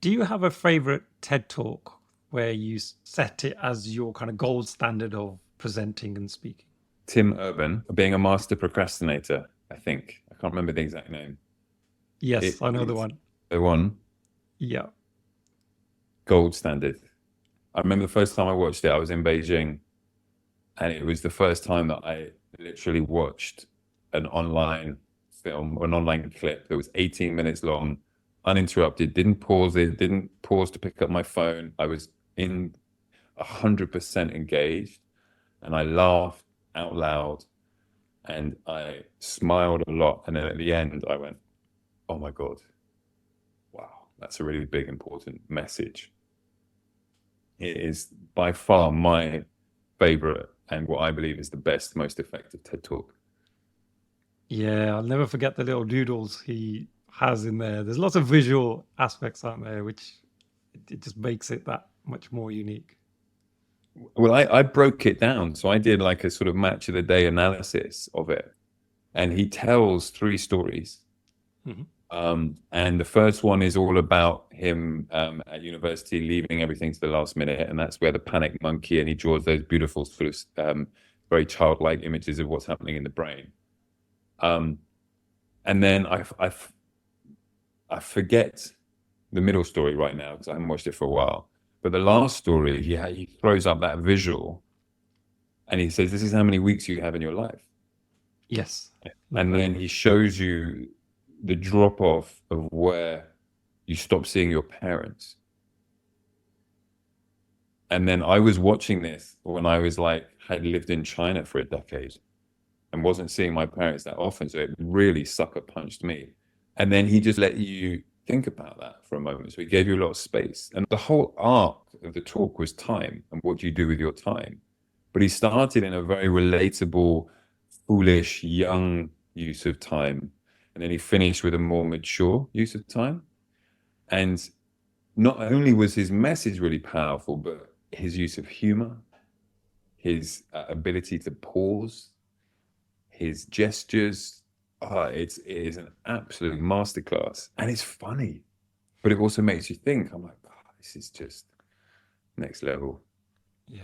Do you have a favorite TED talk where you set it as your kind of gold standard of presenting and speaking? Tim Urban, Being a Master Procrastinator, I think. I can't remember the exact name. Yes, I know the one. The one. Yeah. Gold standard. I remember the first time I watched it, I was in Beijing, and it was the first time that I literally watched an online film or an online clip that was 18 minutes long, uninterrupted, didn't pause it, didn't pause to pick up my phone. I was in 100% engaged, and I laughed out loud, and I smiled a lot. And then at the end, I went, oh my God, wow, that's a really big, important message. It is by far my favorite and what I believe is the best, most effective TED Talk. Yeah, I'll never forget the little doodles he has in there. There's lots of visual aspects out there, which it just makes it that much more unique. Well, I broke it down. So I did like a sort of match of the day analysis of it. and he tells 3 stories. Mhm. And the first one is all about him at university leaving everything to the last minute, and that's where the panic monkey, and he draws those beautiful sort of very childlike images of what's happening in the brain. And then I forget the middle story right now because I haven't watched it for a while. But the last story, he throws up that visual, and he says, "This is how many weeks you have in your life." Yes. And then he shows you the drop off of where you stop seeing your parents. And then I was watching this when I was like, had lived in China for a decade and wasn't seeing my parents that often. So it really sucker punched me. And then he just let you think about that for a moment. So he gave you a lot of space. And the whole arc of the talk was time and what do you do with your time. But he started in a very relatable, foolish, young use of time. And then he finished with a more mature use of time. And not only was his message really powerful, but his use of humor, his ability to pause, his gestures. It is an absolute masterclass. And it's funny, but it also makes you think. I'm like, this is just next level. Yeah.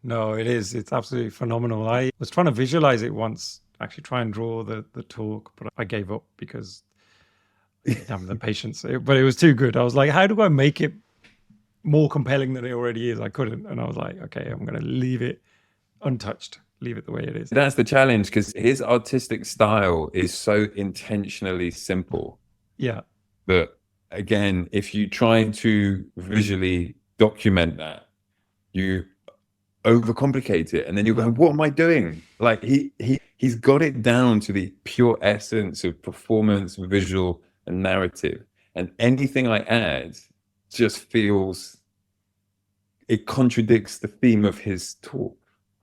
No, it is. It's absolutely phenomenal. I was trying to visualize it once, actually try and draw the talk, but I gave up because I didn't have the patience. But it was too good. I was like, how do I make it more compelling than it already is? I couldn't. And I was like, okay, I'm going to leave it untouched, leave it the way it is. That's the challenge because his artistic style is so intentionally simple. Yeah. But again, if you try to visually document that, you overcomplicate it, and then you're going, "What am I doing?" Like he's got it down to the pure essence of performance, visual, and narrative. And anything I add just feels it contradicts the theme of his talk,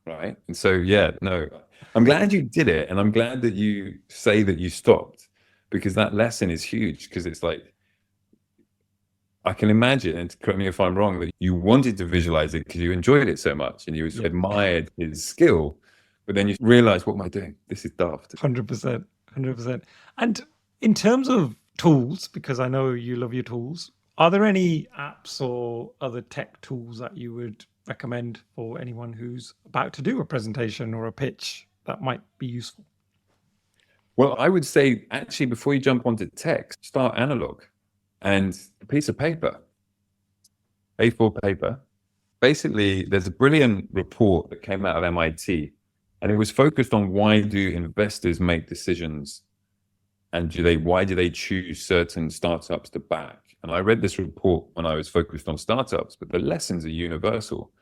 right? And so, yeah, no, I'm glad you did it, and I'm glad that you say that you stopped because that lesson is huge. Because it's like, I can imagine, and correct me if I'm wrong, that you wanted to visualize it because you enjoyed it so much and you admired his skill, but then you realize, what am I doing? This is daft. 100%. 100%. And in terms of tools, because I know you love your tools, are there any apps or other tech tools that you would recommend for anyone who's about to do a presentation or a pitch that might be useful? Well, I would say, actually, before you jump onto text, start analog and a piece of paper, A4 paper. Basically, there's a brilliant report that came out of MIT, and it was focused on why do investors make decisions, and why do they choose certain startups to back? And I read this report when I was focused on startups, but the lessons are universal.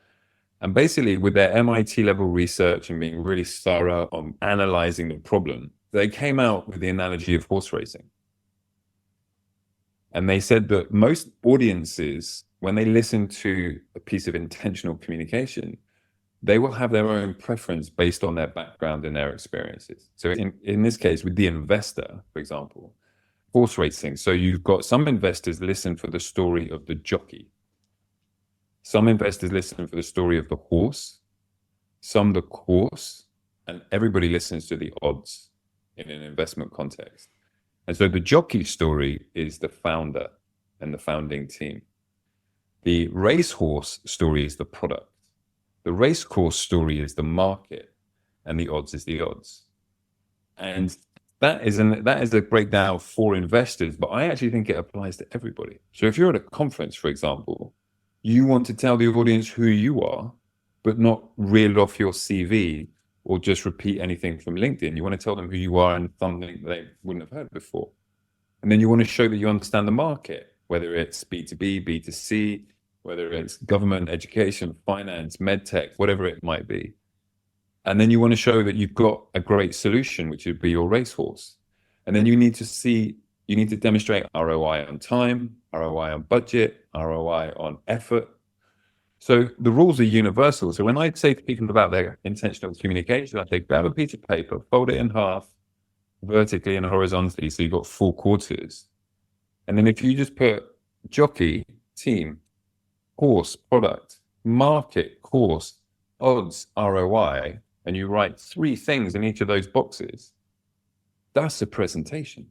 And basically, with their MIT level research and being really thorough on analyzing the problem, they came out with the analogy of horse racing. And they said that most audiences, when they listen to a piece of intentional communication, they will have their own preference based on their background and their experiences. So in this case, with the investor, for example, horse racing. So you've got some investors listen for the story of the jockey. Some investors listen for the story of the horse, some the course, and everybody listens to the odds in an investment context. And so the jockey story is the founder and the founding team. The racehorse story is the product. The race course story is the market, and the odds is the odds. And that is a breakdown for investors, but I actually think it applies to everybody. So if you're at a conference, for example, you want to tell the audience who you are, but not reel off your CV or just repeat anything from LinkedIn. You want to tell them who you are and something they wouldn't have heard before. And then you want to show that you understand the market, whether it's B2B, B2C, whether it's government, education, finance, medtech, whatever it might be. And then you want to show that you've got a great solution, which would be your racehorse. And then you need to demonstrate ROI on time, ROI on budget, ROI on effort. So the rules are universal. So when I say to people about their intentional communication, I say, grab a piece of paper, fold it in half, vertically and horizontally, so you've got 4 quarters. And then if you just put jockey, team, horse, product, market, course, odds, ROI, and you write 3 things in each of those boxes, That's a presentation.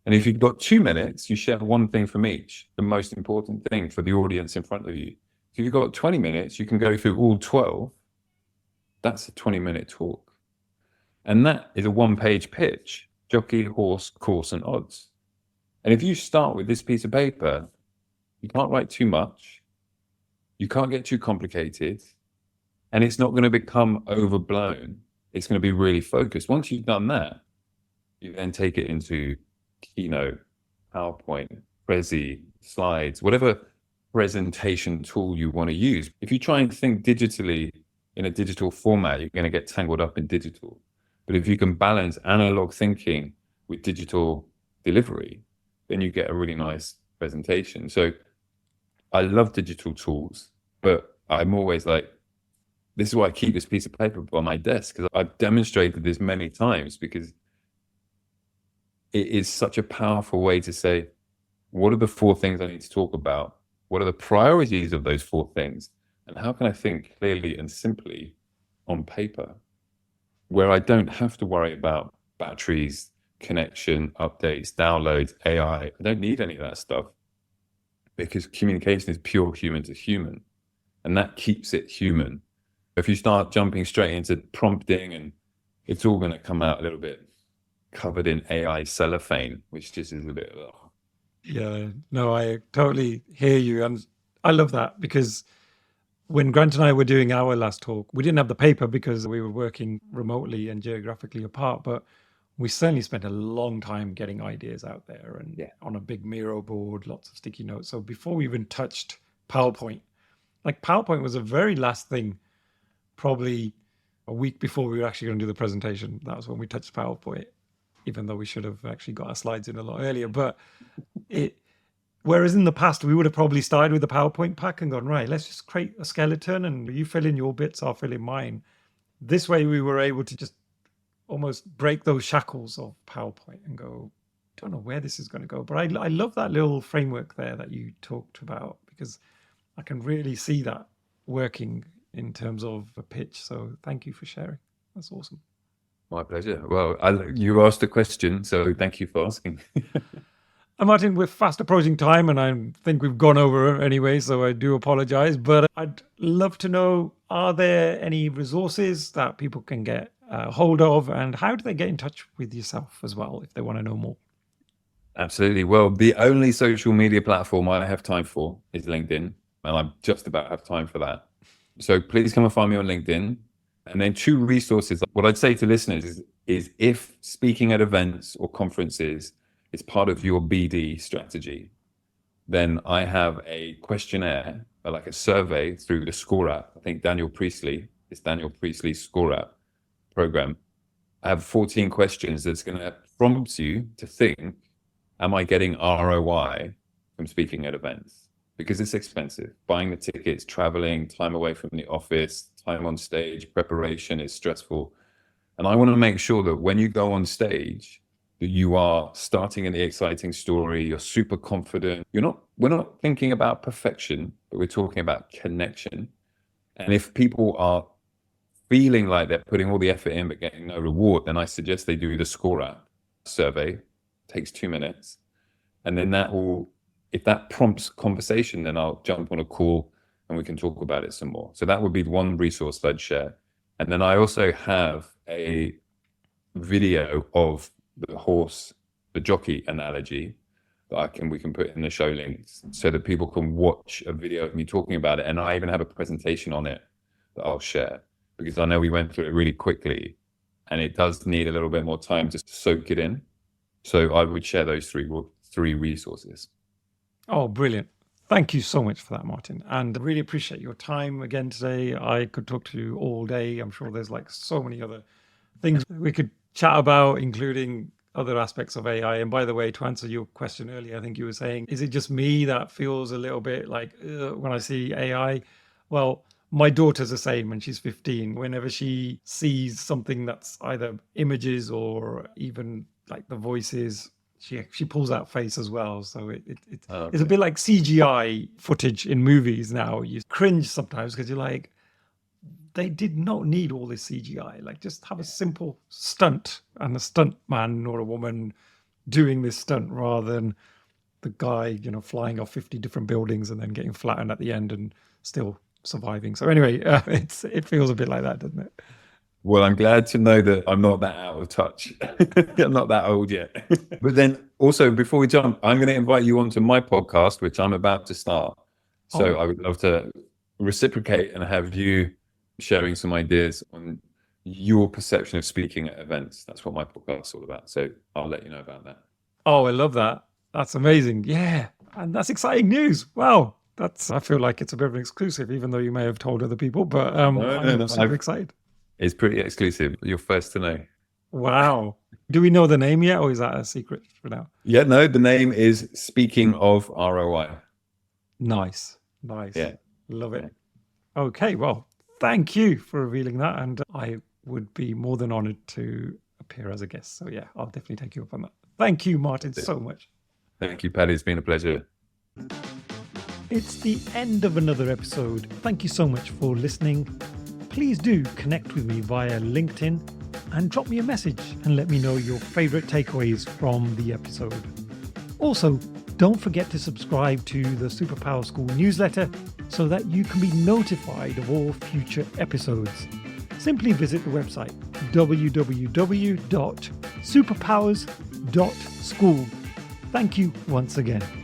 And if you've got 2 minutes, you share one thing from each, the most important thing for the audience in front of you. If you've got 20 minutes, you can go through all 12. That's a 20-minute talk. And that is a one-page pitch: jockey, horse, course, and odds. And if you start with this piece of paper, you can't write too much. You can't get too complicated. And it's not going to become overblown. It's going to be really focused. Once you've done that, you then take it into Keynote, PowerPoint, Prezi, slides, whatever presentation tool you want to use. If you try and think digitally in a digital format, you're going to get tangled up in digital. But if you can balance analog thinking with digital delivery, then you get a really nice presentation. So I love digital tools, but I'm always like, this is why I keep this piece of paper on my desk, because I've demonstrated this many times, because it is such a powerful way to say, what are the 4 things I need to talk about? What are the priorities of those 4 things? And how can I think clearly and simply on paper, where I don't have to worry about batteries, connection, updates, downloads, AI. I don't need any of that stuff, because communication is pure human to human, and that keeps it human. If you start jumping straight into prompting, and it's all going to come out a little bit covered in AI cellophane, which just is a bit, ugh. Yeah, no, I totally hear you. And I love that, because when Grant and I were doing our last talk, we didn't have the paper because we were working remotely and geographically apart, but we certainly spent a long time getting ideas out there, and on a big Miro board, lots of sticky notes. So before we even touched PowerPoint, like PowerPoint was the very last thing, probably a week before we were actually going to do the presentation. That was when we touched PowerPoint, even though we should have actually got our slides in a lot earlier. But whereas in the past, we would have probably started with the PowerPoint pack and gone, right, let's just create a skeleton and you fill in your bits, I'll fill in mine. This way we were able to just almost break those shackles of PowerPoint and go, don't know where this is going to go. But I love that little framework there that you talked about, because I can really see that working in terms of a pitch. So thank you for sharing. That's awesome. My pleasure. Well, you asked a question, so thank you for asking. And Martin, we're fast approaching time, and I think we've gone over anyway, so I do apologize. But I'd love to know, are there any resources that people can get hold of, and how do they get in touch with yourself as well if they want to know more? Absolutely. Well, the only social media platform I have time for is LinkedIn, and I just about have time for that. So please come and find me on LinkedIn. And then 2 resources. What I'd say to listeners is if speaking at events or conferences is part of your BD strategy, then I have a questionnaire, like a survey through the Score app. I think Daniel Priestley's Score app program. I have 14 questions that's going to prompt you to think, am I getting ROI from speaking at events? Because it's expensive. Buying the tickets, traveling, time away from the office, time on stage, preparation is stressful. And I want to make sure that when you go on stage, that you are starting an exciting story, you're super confident. We're not thinking about perfection, but we're talking about connection. And if people are feeling like they're putting all the effort in but getting no reward, then I suggest they do the Score app survey. It takes 2 minutes. And then if that prompts conversation, then I'll jump on a call and we can talk about it some more. So that would be one resource I'd share. And then I also have a video of the jockey analogy that we can put in the show links so that people can watch a video of me talking about it. And I even have a presentation on it that I'll share, because I know we went through it really quickly and it does need a little bit more time to soak it in. So I would share those three resources. Oh, brilliant. Thank you so much for that, Martin. And I really appreciate your time again today. I could talk to you all day. I'm sure there's like so many other things we could chat about, including other aspects of AI. And by the way, to answer your question earlier, I think you were saying, is it just me that feels a little bit like when I see AI? Well, my daughter's the same, and she's 15. Whenever she sees something that's either images or even like the voices, she pulls out face as well. So it's a bit like CGI footage in movies now. You cringe sometimes because you're like, they did not need all this CGI. Like, just have a simple stunt and a stunt man or a woman doing this stunt rather than the guy, flying off 50 different buildings and then getting flattened at the end and still surviving. So anyway, it feels a bit like that, doesn't it? Well, I'm glad to know that I'm not that out of touch. I'm not that old yet. But then also, before we jump, I'm going to invite you onto my podcast, which I'm about to start. So I would love to reciprocate and have you sharing some ideas on your perception of speaking at events. That's what my podcast is all about. So I'll let you know about that. Oh, I love that. That's amazing. Yeah. And that's exciting news. Wow. I feel like it's a bit of an exclusive, even though you may have told other people, but I'm super excited. It's pretty exclusive. You're first to know. Wow. Do we know the name yet, or is that a secret for now? Yeah, no, the name is Speaking of ROI. Nice. Yeah. Love it. Okay, well, thank you for revealing that. And I would be more than honored to appear as a guest. So yeah, I'll definitely take you up on that. Thank you, Martin, so much. Thank you, Paddy. It's been a pleasure. It's the end of another episode. Thank you so much for listening. Please do connect with me via LinkedIn and drop me a message and let me know your favorite takeaways from the episode. Also, don't forget to subscribe to the Superpower School newsletter so that you can be notified of all future episodes. Simply visit the website www.superpowers.school. Thank you once again.